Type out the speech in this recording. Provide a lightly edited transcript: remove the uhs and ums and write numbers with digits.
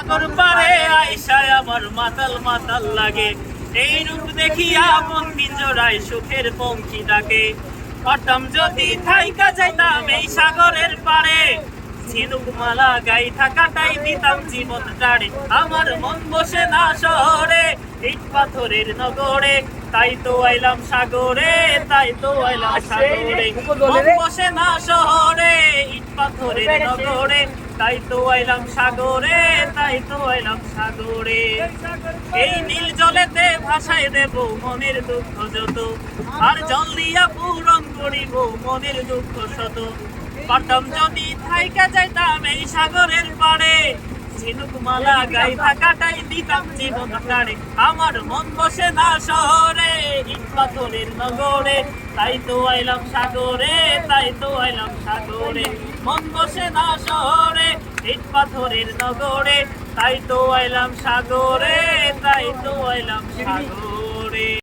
সাগর পারে আইসায় আমার মাতাল মাতাল লাগে, এই রূপ দেখিয়া মন পিঞ্জরায় সুখের পঙ্খী ডাকে। পারতাম যদি থাইকা যাইতাম এই সাগরের পারে, ঝিনুক মালা গাইথা কাটাই দিতাম জীবন টারে। আমার মন বসে না শহরে, ইট পাথরের নগরে, তাই তো আইলাম সাগরে, তাই তো আইলাম সাগরে। মন বসে না শহরে, ইট পাথরের নগরে, তাই তো আইলাম সাগরে, তাই তো আইলাম সাগরে। এই নীল জলেতে ভাসায় দেব মনের দুঃখ যত, আর জল দিয়া পূরণ করিব মনের দুঃখ শত। পারতাম যদি থাইকা যাইতাম এই সাগরের পাড়ে, ঝিনুক মালা গাইথা কাটাই দিতাম জীবন টানে। আমার মন বসে না শহরে, ইট পাথরের নগরে, তাই তো আইলাম সাগরে, তাই তো আইলাম সাগরে। মন বসে না শহরে, ইট পাথরের নগরে, তাই তো আইলাম সাগরে, তাই তো আইলাম সাগরে।